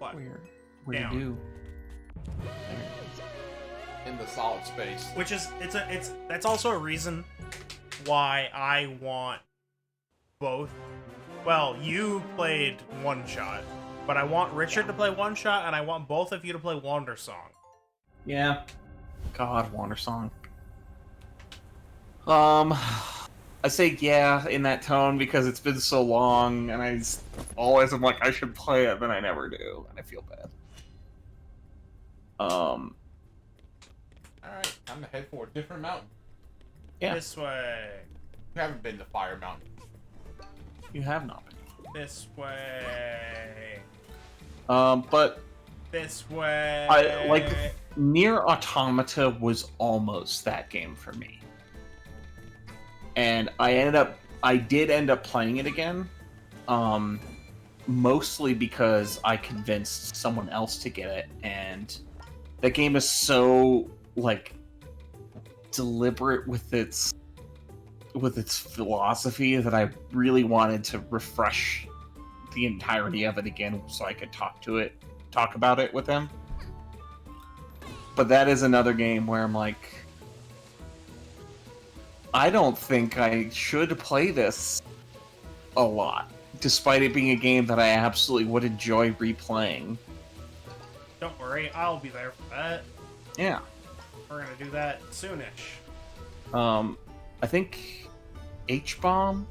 What? Where Down. you do? In the solid space. Which is that's also a reason why I want both. Well, you played One Shot, but I want Richard to play One Shot, and I want both of you to play WanderSong. Yeah. God, WanderSong. I say yeah in that tone because it's been so long, and I just always am like I should play it, but I never do, and I feel bad. Alright, time to head for a different mountain. Yeah. This way. You haven't been to Fire Mountain. You have not been. This way. But This way. I like Nier Automata was almost that game for me. And I did end up playing it again. Mostly because I convinced someone else to get it, and that game is so like deliberate with its philosophy that I really wanted to refresh the entirety of it again so I could talk about it with him. But that is another game where I'm like, I don't think I should play this a lot, despite it being a game that I absolutely would enjoy replaying. Don't worry, I'll be there for that. Yeah. We're gonna do that soonish. I think H-Bomb,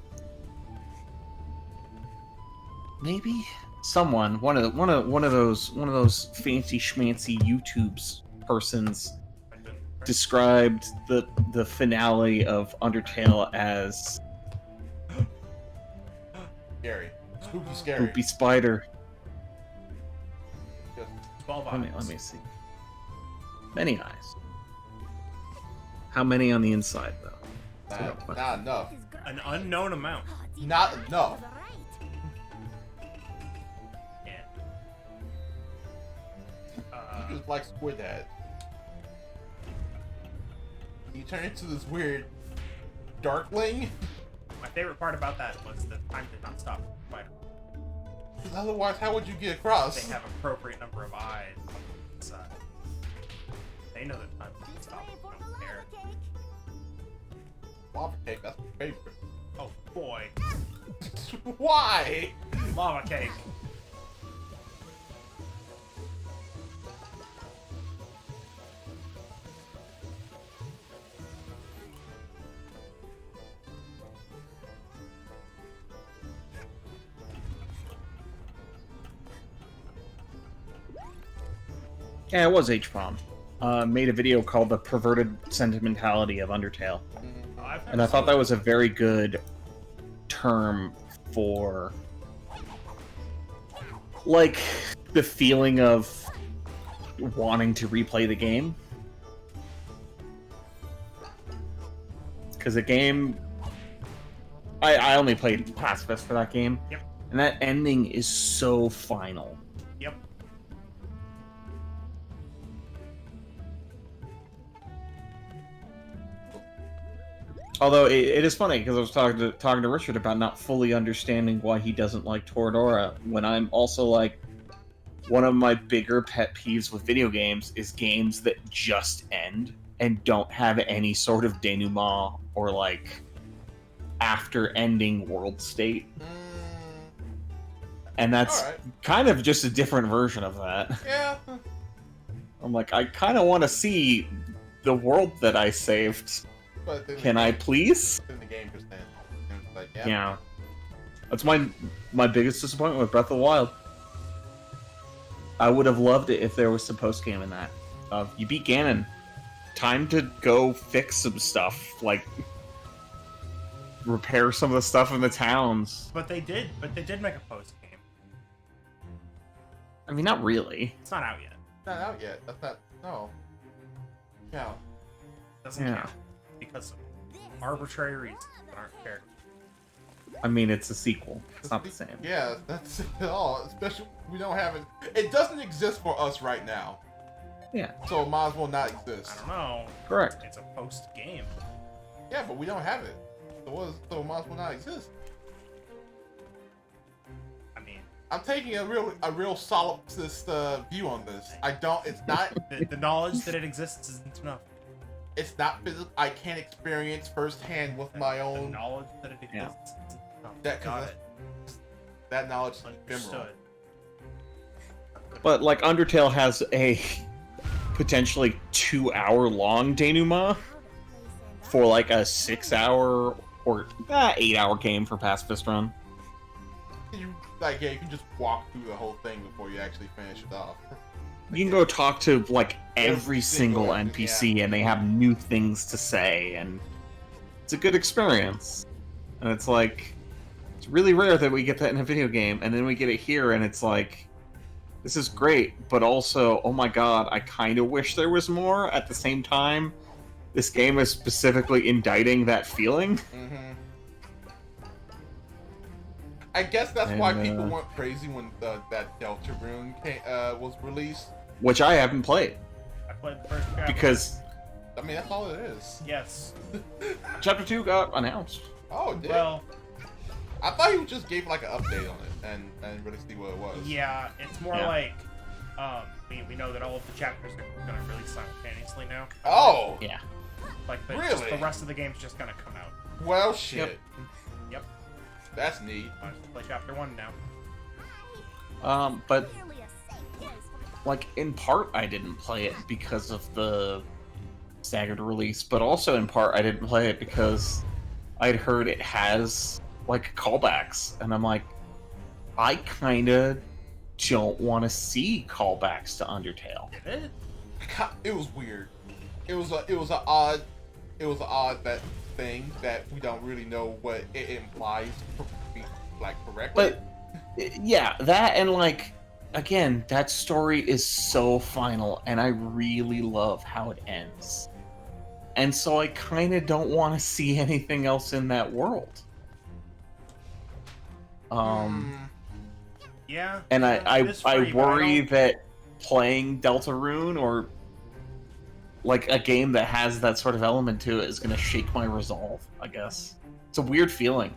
maybe someone, one of those fancy schmancy YouTubes persons described the finale of Undertale as Scary. Spooky scary. Poopy Spider. 12 Let eyes. me see. Many eyes. How many on the inside, though? Not enough. An unknown amount. Not enough. Yeah. He was like Squid Head. He turned into this weird darkling. My favorite part about that was the time did not stop for the spider. Because otherwise, how would you get across? They have appropriate number of eyes on the inside. They know that time didn't stop. They don't care. Lava cake, that's my favorite. Oh boy. Why? Lava cake. Yeah, it was H-Bomb. Made a video called The Perverted Sentimentality of Undertale. And I thought that was a very good term for, like, the feeling of wanting to replay the game. Because the game... I only played Pacifist for that game. Yep. And that ending is so final. Yep. Although it is funny because I was talking to Richard about not fully understanding why he doesn't like Toradora, when I'm also like, one of my bigger pet peeves with video games is games that just end and don't have any sort of denouement or like after ending world state. And that's kind of just a different version of that. Yeah. I'm like, I kind of want to see the world that I saved. But then Can I please? in the game just then. Like, Yeah. That's my biggest disappointment with Breath of the Wild. I would have loved it if there was some post-game in that. You beat Ganon. Time to go fix some stuff. Like, repair some of the stuff in the towns. But they did make a post game. I mean, not really. It's not out yet. Not out yet. That's not. No. Yeah. Doesn't count. Because of arbitrary reasons that aren't fair. I mean, it's a sequel. It's not the same. Yeah, that's all. Especially we don't have it. It doesn't exist for us right now. Yeah. So it might as well not exist. I don't know. Correct. It's a post game. Yeah, but we don't have it. So it might as well not exist. I mean, I'm taking a real solipsist view on this. I don't. It's not. The knowledge that it exists isn't enough. It's not physical. I can't experience firsthand with my The own. knowledge that it exists isn't enough. That Got it. That knowledge is ephemeral. Understood. But like Undertale has a potentially 2-hour-long denouement for like a 6-hour or 8-hour game for pacifist run. You you can just walk through the whole thing before you actually finish it off. You can go talk to like every Every single single NPC and they have new things to say, and it's a good experience. And it's like, it's really rare that we get that in a video game, and then we get it here and it's like, this is great, but also, oh my god, I kind of wish there was more. At the same time, this game is specifically indicting that feeling. Mm-hmm. I guess that's why people went crazy when that Deltarune was released. Which I haven't played. I played the first chapter. Because I mean, that's all it is. Yes. Chapter 2 got announced. Oh, it did. Well, I thought you just gave like an update on it and really see what it was. yeah, it's more Yeah. like we know that all of the chapters are going to release simultaneously now. Oh! Yeah. Like Really? the rest of the game's just going to come out. Well, shit. Yep. That's neat. I just play chapter 1 now. But like in part I didn't play it because of the staggered release, but also in part I didn't play it because I'd heard it has like callbacks, and I'm like, I kinda don't want to see callbacks to Undertale. Did it? It was weird. It was an odd that thing that we don't really know what it implies, like correctly. But yeah, that and like again, that story is so final, and I really love how it ends. And so I kind of don't want to see anything else in that world. Yeah. And yeah, it is I free, but worry don't- that playing Deltarune or like a game that has that sort of element to it is going to shake my resolve, I guess. It's a weird feeling.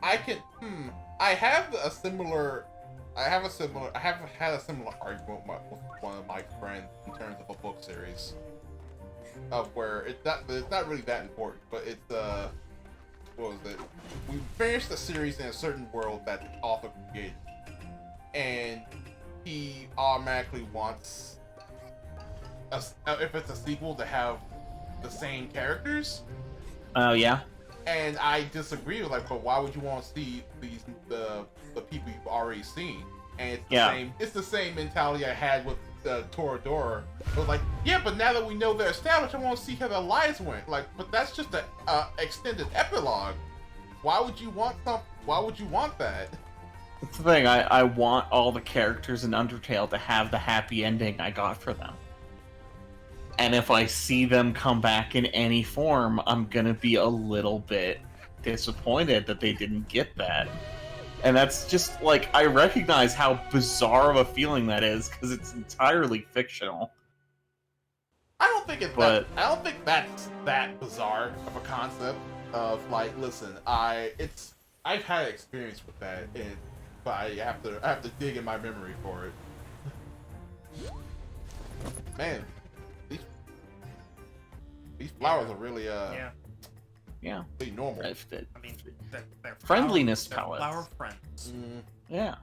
I have had a similar argument with one of my friends in terms of a book series, of where it's not really that important, but it's what was it? We finished the series in a certain world that the author created, and he automatically wants if it's a sequel to have the same characters. Oh, yeah? And I disagree with but why would you want to see the people you've already seen? And it's the same mentality I had with Toradora. It was like, yeah, but now that we know they're established, I want to see how their lives went. Like, but that's just an extended epilogue. Why would you want that? That's the thing, I want all the characters in Undertale to have the happy ending I got for them. And if I see them come back in any form, I'm gonna be a little bit disappointed that they didn't get that. And that's just, like, I recognize how bizarre of a feeling that is, because it's entirely fictional. I don't think that's that bizarre of a concept of, like, listen, I've had experience with that, but I have to dig in my memory for it. Man, these flowers are really Yeah. really normal. I mean, they're Friendliness flower, palettes. Flower friends. Yeah.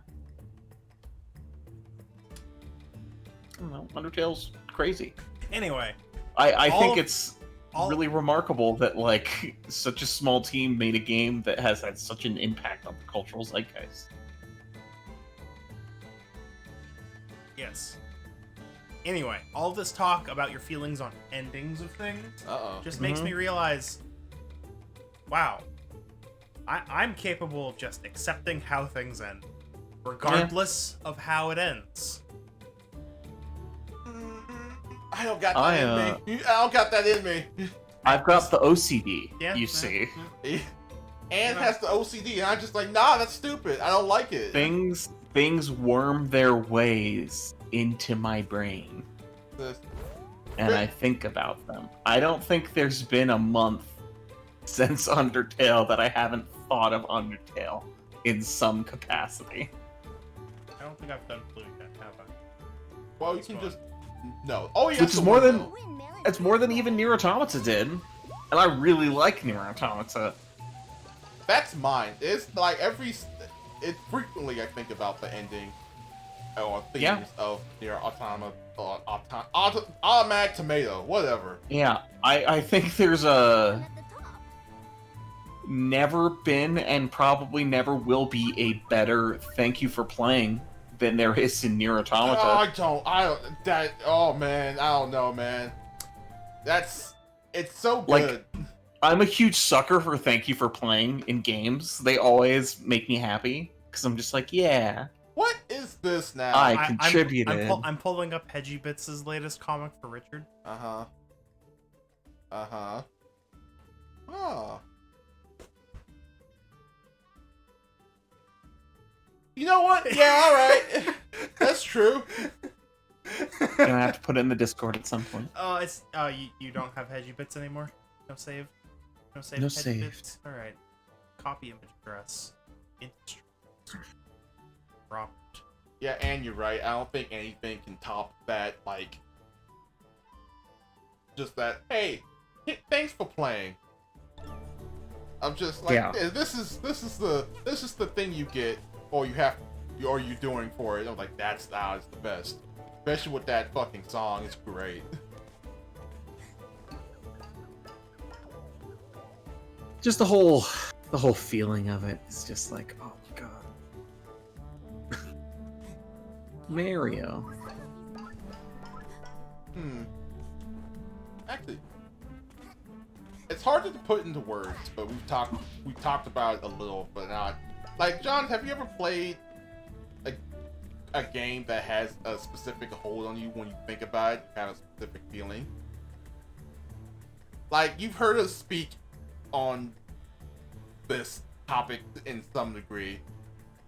I don't know, Undertale's crazy. Anyway, I All think of- it's all- really remarkable that, like, such a small team made a game that has had such an impact on the cultural zeitgeist. yes. Anyway, all this talk about your feelings on endings of things just makes me realize, wow, I'm capable of just accepting how things end, regardless of how it ends. I don't got that in me. I don't got that in me. I've got the OCD, Yeah, you yeah. see. Anne has the OCD, and I'm just like, nah, that's stupid. I don't like it. Things worm their ways into my brain, and I think about them. I don't think there's been a month since Undertale that I haven't thought of Undertale in some capacity. think I've done Blue yet, have I? Well, you That's can fine. just no. Oh yeah, Which is more than it's more than even Nier Automata did, and I really like Nier Automata. That's mine. It's like it frequently I think about the ending or themes of Nier Automata, Automatic Tomato, whatever. Yeah, I think there's a never been and probably never will be a better thank you for playing than there is in Nier Automata. Oh man, I don't know, man. It's so Like, good. I'm a huge sucker for thank you for playing in games. They always make me happy because I'm just like, yeah, What is this now? I contributed. I'm pulling up Hedgie Bits' latest comic for Richard. Uh-huh. Uh-huh. Oh. You know what? Yeah, alright. That's true. Gonna have to put it in the Discord at some point. It's you don't have Hedgie Bits anymore? No save? No save? No Hedgie save. Bits? Alright. Copy image address. Dropped. Yeah, and you're right. I don't think anything can top that, like, just that, hey, thanks for playing. I'm just like, Yeah. this is the thing you get, or you're doing for it. I'm like, that's the best. Especially with that fucking song, it's great. Just the whole feeling of it is just like, oh my god. Mario. Actually, it's hard to put into words, but we talked about it a little, but not. Like, John, have you ever played a game that has a specific hold on you when you think about it? You have a specific feeling. Like, you've heard us speak on this topic in some degree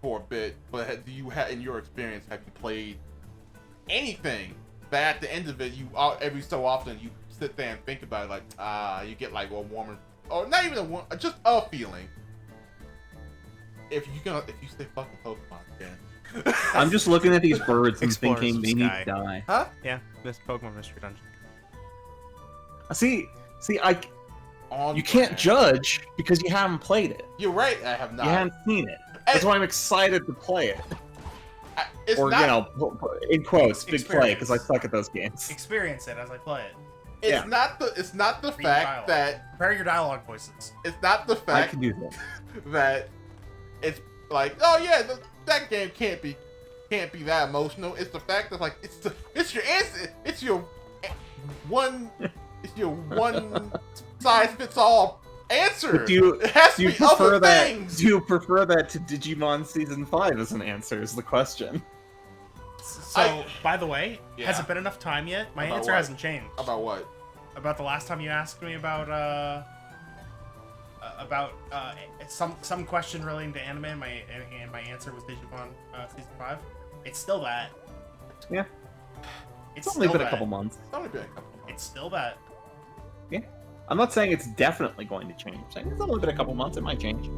for a bit, but do you in your experience, have you played anything that at the end of it, you every so often you sit there and think about it, like you get like a warmer, or not even a warm, just a feeling. If you say fucking Pokemon again. I'm just looking at these birds and Explorers thinking of they need Sky. to die. Huh? Yeah, this Pokemon Mystery Dungeon. See, On you can't brand. judge because you haven't played it. You're right. I have not. You haven't seen it. That's why I'm excited to play it. It's Or, not, you know, in quotes, big play, because I Experience. suck at those games. Experience it as I play it. It's yeah. not the Read fact dialogue. that Prepare your dialogue voices. it's not the I fact can do that. that it's like, oh yeah, that game can't be that emotional. It's the fact that, like, it's your answer. It's your one size fits all answer. It has to Do you be other prefer that? things. Do you prefer that to Digimon Season 5 as an answer? Is the question. So, by the way, has Yeah. it been enough time yet? My About answer what? hasn't changed. About what? About the last time you asked me about some question relating to anime, and my answer was Digimon Season 5. It's still that. Yeah. It's It's only still been a that. couple months. It's only been a couple of months. It's still that. Yeah. I'm not saying it's definitely going to change. I'm saying it's only been a couple months. It might change.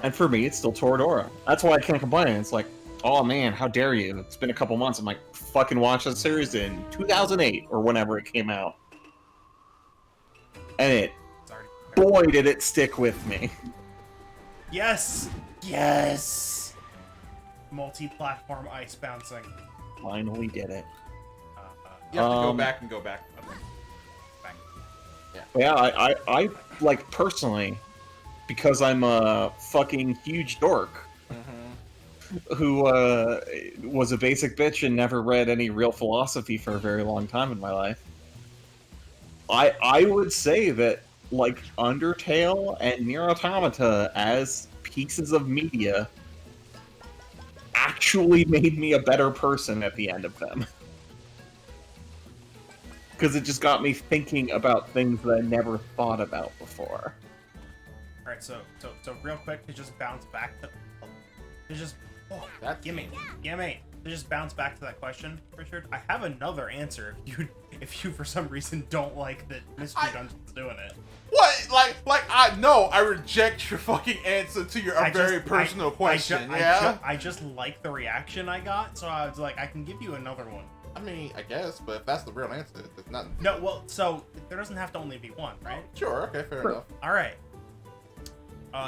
And for me, it's still Toradora. That's why I can't complain. It's like, oh man, how dare you? It's been a couple months. I'm like, fucking watch that series in 2008 or whenever it came out. And It's already boy, did it stick with me. Yes! Yes! Multi-platform ice bouncing. Finally did it. You have to go Um, back and go back. Back. But yeah, I like personally, because I'm a fucking huge dork who was a basic bitch and never read any real philosophy for a very long time in my life. I would say that, like, Undertale and Nier Automata as pieces of media actually made me a better person at the end of them. Because it just got me thinking about things that I never thought about before. Alright, so real quick, to just bounce back to That's gimme. To just bounce back to that question, Richard. I have another answer if you for some reason don't like that Mystery Dungeon's doing it. what? Like I reject your fucking answer to your very personal question. I just like the reaction I got, so I was like, I can give you another one. I mean, I guess, but if that's the real answer, it's not. No, well, so there doesn't have to only be one, right? Sure. Okay. Fair enough. All right.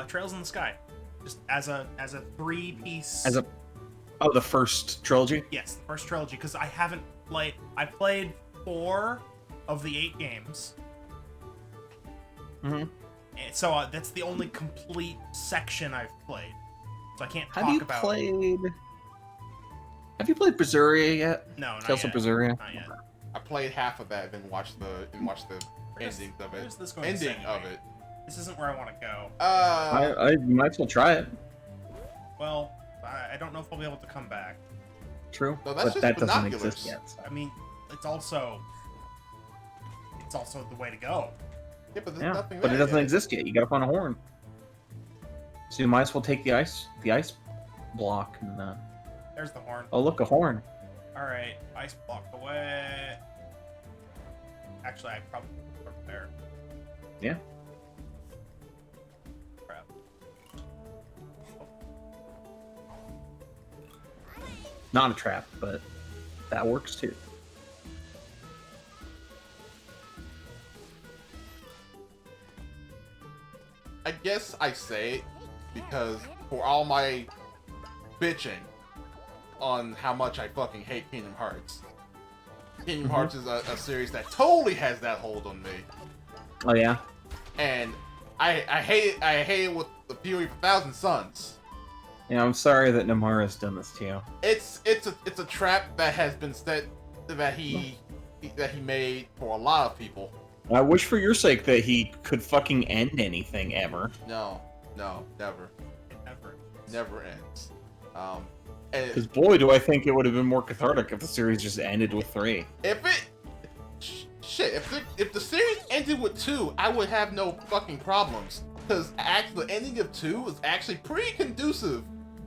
Trails in the Sky, just as a 3-piece. The first trilogy. Yes, the first trilogy, because I haven't played. I played 4 of the 8 games. Mm-hmm. And so that's the only complete section I've played. So I can't Have talk you about. Have you played Berseria yet? No, not Tales yet. of Berseria. Not yet. I played half of that, then watched the endings of Where's it. this going to Ending send of me? it. This isn't where I want to go. I might as well try it. Well, I don't know if I'll be able to come back. True, No, that's but just that doesn't binoculars. exist yet. So. I mean, it's also the way to go. Yeah, but there's Yeah, nothing but there it doesn't yet. exist yet. You gotta find a horn. So you might as well take the ice block and. There's the horn. Oh, look, a horn. All right, ice block away. Actually, I probably over there. Yeah. Crap. Not a trap, but that works too. I guess I say it because for all my bitching on how much I fucking hate Kingdom Hearts, Kingdom Hearts is a series that totally has that hold on me, Oh yeah. and I hate it with the fury of 1,000 suns. Yeah, I'm sorry that Namara's done this to you. It's a trap that has been set that he made for a lot of people. I wish for your sake that he could fucking end anything ever. No, never, It never ends. And Because boy, do I think it would have been more cathartic if the series just ended with 3. if the series ended with 2, I would have no fucking problems. Because actually, the ending of 2 is actually pretty conducive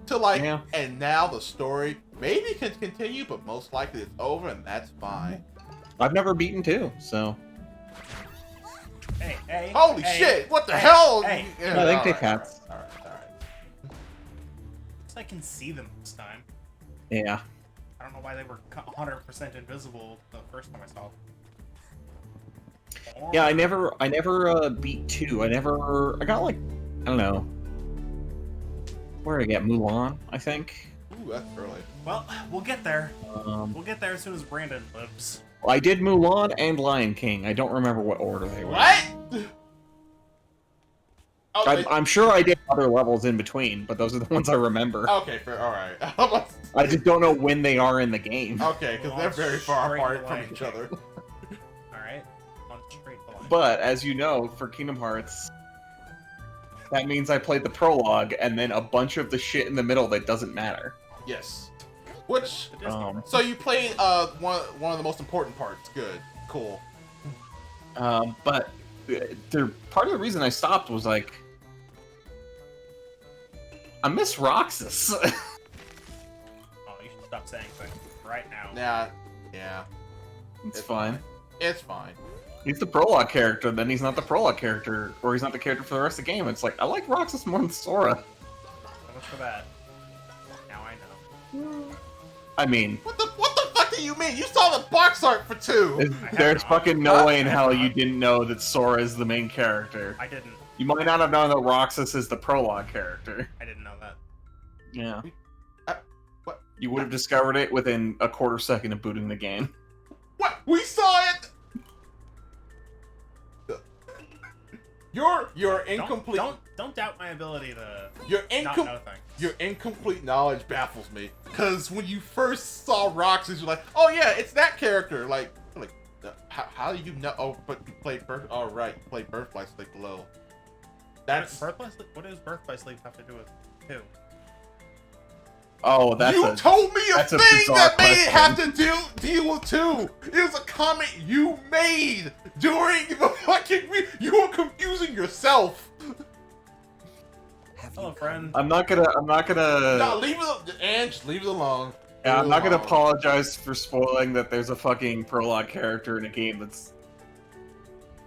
to like, Yeah. and now the story maybe can continue, but most likely it's over, and that's fine. I've never beaten 2, so Hey. Holy hey, shit! What the hey, hell? Hey. Yeah, I think all they right, pass. All right. I can see them this time. yeah. I don't know why they were 100% invisible the first time I saw them. Yeah, I never beat 2. I got like, I don't know. Where did I get? Mulan, I think. Ooh, that's early. Well, we'll get there. Um, We'll get there as soon as Brandon lives. I did Mulan and Lion King. I don't remember what order they were. What? Oh, I'm sure I did other levels in between, but those are the ones I remember. okay, fair. All right. I just don't know when they are in the game. Okay, because they're very far Straight apart line. from each other. Alright? On straight line. But as you know, for Kingdom Hearts, that means I played the prologue and then a bunch of the shit in the middle that doesn't matter. Yes. Which The Disney one. so you played one of the most important parts. Good. Cool. But part of the reason I stopped was like, I miss Roxas. Oh, you should stop saying things right now. Yeah. It's fine. It's fine. He's the prologue character, then he's not the prologue character, or he's not the character for the rest of the game. It's like, I like Roxas more than Sora. So much for that. Now I know. I mean, What the fuck do you mean? You saw the box art for 2. there's not. fucking no way in I have hell not. you didn't know that Sora is the main character. I didn't. You might not have known that Roxas is the prologue character. I didn't know that. Yeah. What? You would have discovered it within a quarter second of booting the game. What? We saw it. Your incomplete Don't doubt my ability to your not know things. your incomplete knowledge baffles me. Cause when you first saw Roxas, you're like, oh yeah, it's that character. Like how do you know? Oh, but you played Birth. Oh right, you played Birth by Sleep Below. That's Birth by Sleep. What does Birth by Sleep have to do with 2? Oh, that's you told me a that's a thing bizarre that made it have question. to deal with 2. It was a comment you made during the fucking. You were confusing yourself. Hello, friend. I'm not gonna. No, leave it, Ange. Leave it alone. Yeah, I'm Leave it not gonna alone. apologize for spoiling that there's a fucking prologue character in a game that's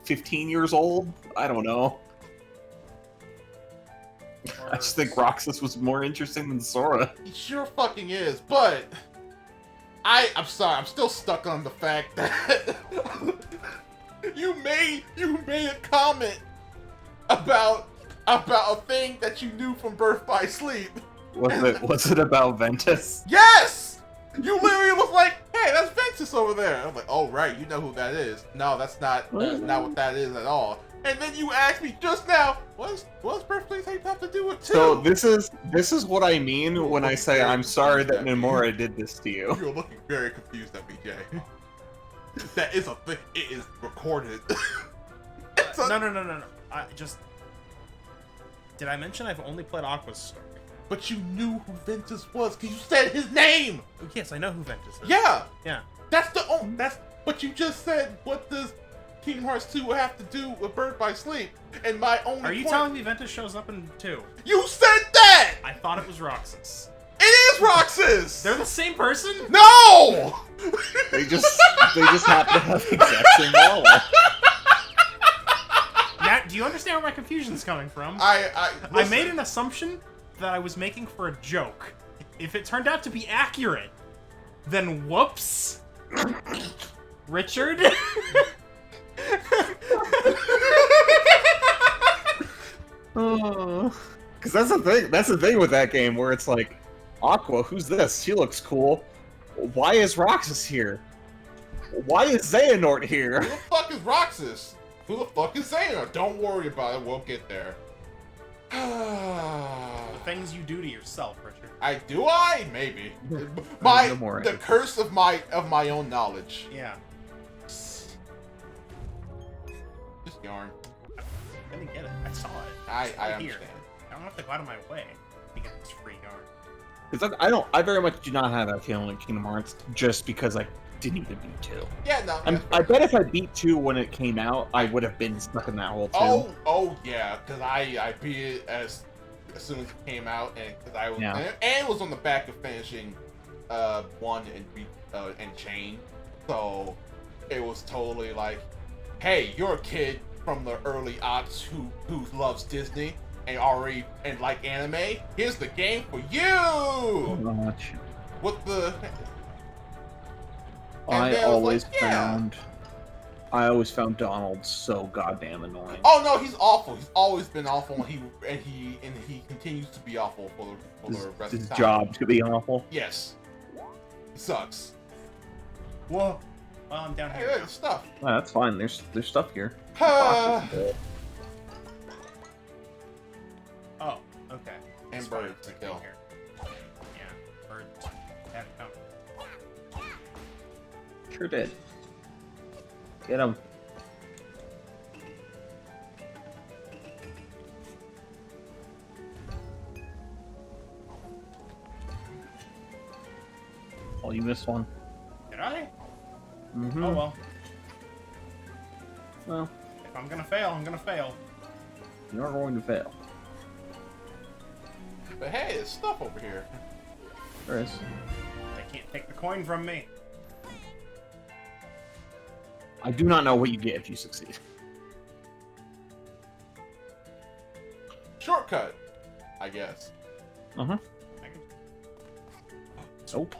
15 years old. I don't know. I just think Roxas was more interesting than Sora. He sure fucking is, but I'm sorry, I'm still stuck on the fact that you made a comment about a thing that you knew from Birth by Sleep. Was it about Ventus? Yes! You literally was like, hey, that's Ventus over there. I'm like, oh right, you know who that is. No, that's not what that is at all. And then you asked me just now, what's Birth by Sleep have to do with 2? So this is what I mean when I say I'm sorry that Nomura did this to you. You're looking very confused at me, Jay. That is a thing. It is recorded. No. I just... Did I mention I've only played Aqua's story? But you knew who Ventus was because you said his name. Oh, yes, I know who Ventus is. Yeah. Yeah. That's the only. But you just said, what does Kingdom Hearts 2 have to do with Birth by Sleep? And my only. Are you telling me Ventus shows up in 2? You said that. I thought it was Roxas. It is Roxas. They're the same person? No. They just happen to have the exact same wallet. Now, do you understand where my confusion's coming from? I made an assumption that I was making for a joke. If it turned out to be accurate, then whoops. Richard? Because that's the thing. That's the thing with that game where it's like, Aqua, who's this? She looks cool. Why is Roxas here? Why is Xehanort here? Who the fuck is Roxas? Who the fuck is Xehanort? Don't worry about it. We'll get there. The things you do to yourself, Richard. Maybe. No The curse of my own knowledge. Yeah. Just yarn. I didn't get it. I saw it. I Right understand. here. I don't have to go out of my way to get this free yarn. Because I very much do not have that feeling in Kingdom Hearts just because I didn't even beat 2. Yeah, no. I bet if I beat 2 when it came out, I would have been stuck in that hole too. Oh yeah, because I beat it as soon as it came out, and because I was and it was on the back of finishing 1 and Chain, so it was totally like, hey, you're a kid from the early aughts who loves Disney and like anime. Here's the game for you. Much. With the I always found Donald so goddamn annoying. Oh no, he's awful. He's always been awful, and he continues to be awful for the rest of the time. His job to be awful. Yes, he sucks. Whoa. Well, I'm down Hey, here. there's stuff. Oh, that's fine. There's stuff here. Oh, okay. And It's fine. birds to Right kill. here. Yeah, birds. Have come. Sure did. Get him. Oh, you missed one. Did I? Mm-hmm. Oh well. Well, If I'm gonna fail, I'm gonna fail. you're going to fail. But hey, there's stuff over here. There is. They can't take the coin from me. I do not know what you get if you succeed. Shortcut, I guess. Uh-huh. I can... Nope.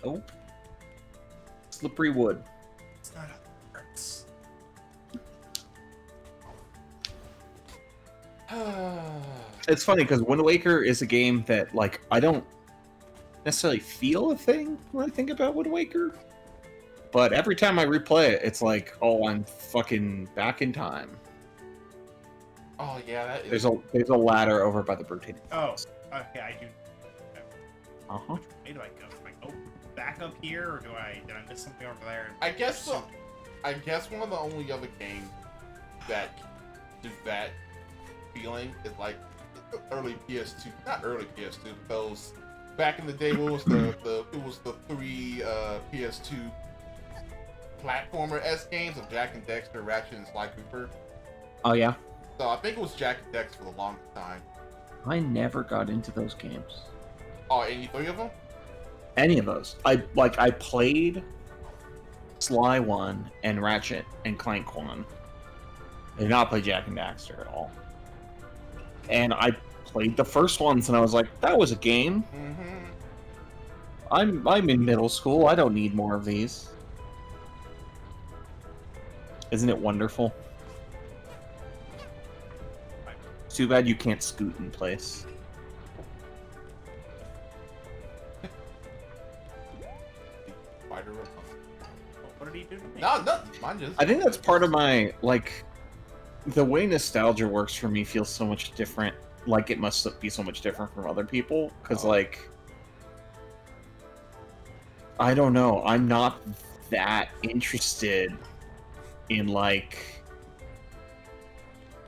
Nope. Slippery wood. It's not how it works. It's funny because Wind Waker is a game that, like, I don't necessarily feel a thing when I think about Wind Waker. But every time I replay it, it's like, oh, I'm fucking back in time. Oh yeah, that is. There's a ladder over by the rotating. Oh, okay, I do. Uh-huh. Which way do I go? Do I go back up here, or did I miss something over there? I guess so. I guess one of the only other games that do that feeling is like early PS2, not early PS2, but those back in the day. What was it was the 3 PS2 platformer S games of Jack and Dexter, Ratchet and Sly Cooper. Oh, yeah? So I think it was Jack and Dexter for the longest time. I never got into those games. Oh, any 3 of them? Any of those. I played Sly 1 and Ratchet and Clank 1. I did not play Jack and Daxter at all. And I played the first ones and I was like, that was a game. Mm-hmm. I'm in middle school. I don't need more of these. Isn't it wonderful? It's too bad you can't scoot in place. Spider Republic. What did he do to me? No, nothing. Mine just. I think that's part of my, like, the way nostalgia works for me feels so much different. Like, it must be so much different from other people. Because, like, I don't know. I'm not that interested in, like,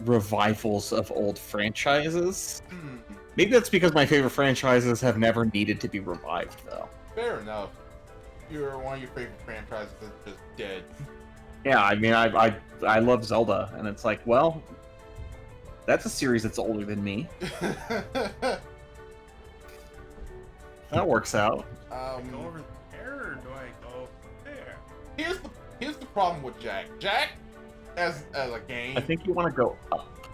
revivals of old franchises. Hmm. Maybe that's because my favorite franchises have never needed to be revived, though. Fair enough. You're one of your favorite franchises that's just dead. Yeah, I mean, I love Zelda, and it's like, well, that's a series that's older than me. That works out. Do I go over there or do I go there? Here's the problem with Jack. Jack, as a game, I think you want to go up.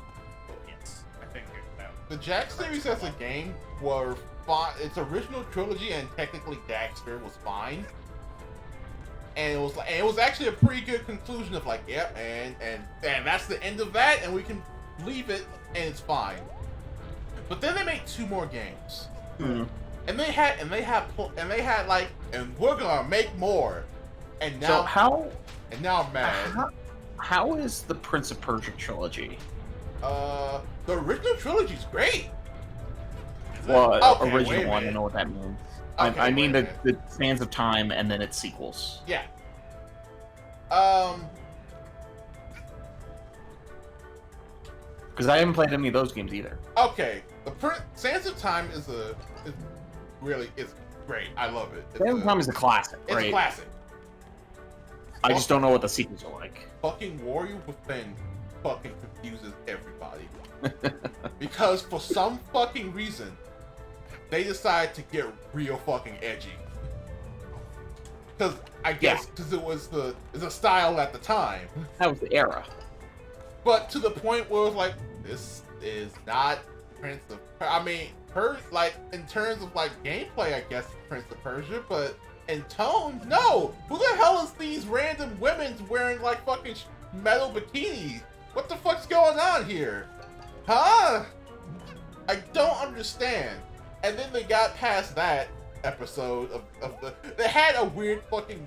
Yes, I figured it out. the Jack series as a game were fine. Its original trilogy and technically Daxter was fine, and it was actually a pretty good conclusion of like, yep, and that's the end of that, and we can leave it, and it's fine. But then they made 2 more games, Hmm. and they had like, and we're gonna make more, and now So how I'm mad. how is the Prince of Persia trilogy? The original trilogy's great. Well, Okay, wait a original one. I minute. don't know what that means. Okay, I mean wait a the Sands of Time and then its sequels. Yeah. Because I haven't played any of those games either. Okay. Sands of Time is great. I love it. Sands of Time is a classic, It's right? a classic. I just don't know what the sequels are like. Fucking Warrior Within fucking confuses everybody. Because for some fucking reason, they decided to get real fucking edgy. Because I guess because it was the style at the time. That was the era. But to the point where it was like, this is not Prince of I mean, like, in terms of, like, gameplay, I guess, Prince of Persia, but in tone, no! Who the hell is these random women wearing, like, fucking metal bikinis? What the fuck's going on here? Huh? I don't understand. And then they got past that episode of they had a weird fucking,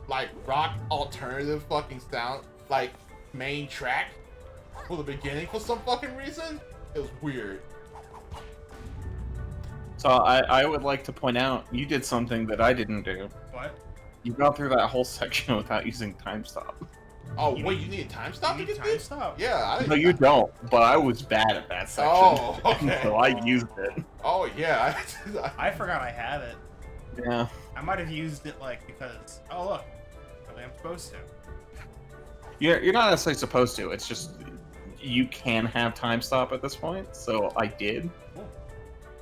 like, rock alternative fucking sound, like, main track for the beginning for some fucking reason. It was weird. So I would like to point out, you did something that I didn't do. What? You got through that whole section without using time stop. Oh, wait, you need a time stop to You need get time this? stop. Yeah, I didn't. No, you don't, but I was bad at that section. Oh, okay. So I used it. Oh, yeah. I forgot I had it. Yeah. I might have used it like because oh look, really I'm supposed to. You're not necessarily supposed to, it's just you can have time stop at this point, so I did. Cool.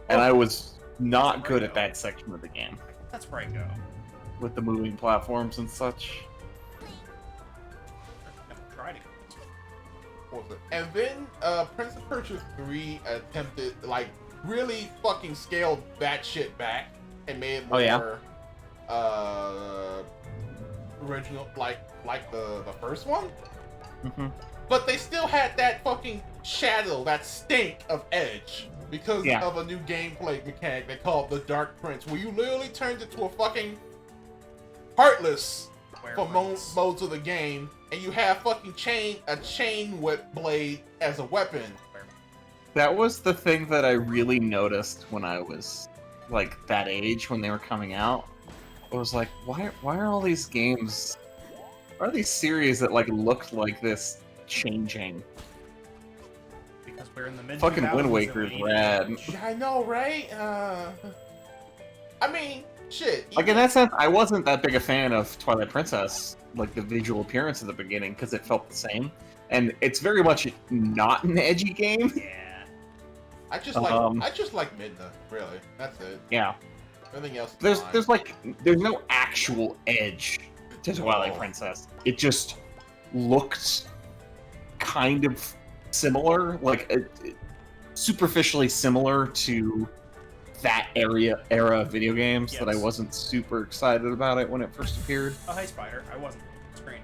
And I was not good at that section of the game. That's where I go. With the moving platforms and such. I've tried it. What was it? And then Prince of Persia 3 attempted, like, really fucking scaled that shit back and made it more original, like the first one. Mm-hmm. But they still had that fucking shadow, that stink of edge, because of a new gameplay mechanic they called the Dark Prince, where you literally turned into a fucking Heartless for modes of the game, and you have fucking a chain whip blade as a weapon. That was the thing that I really noticed when I was like that age when they were coming out. I was like, why are all these games, why are these series that like looked like this changing? Because we're in the mid. Fucking Wind Waker's rad. Yeah, I know, right? I mean, shit. Like in that sense, I wasn't that big a fan of Twilight Princess, like the visual appearance at the beginning, because it felt the same, and it's very much not an edgy game. Yeah. I just like Midna, really. That's it. Yeah. Everything else. There's no actual edge to Twilight Princess. It just looks kind of similar, like superficially similar to that era of video games that I Yes. wasn't super excited about it when it first appeared. Oh, hey, Spider. I wasn't. Screen.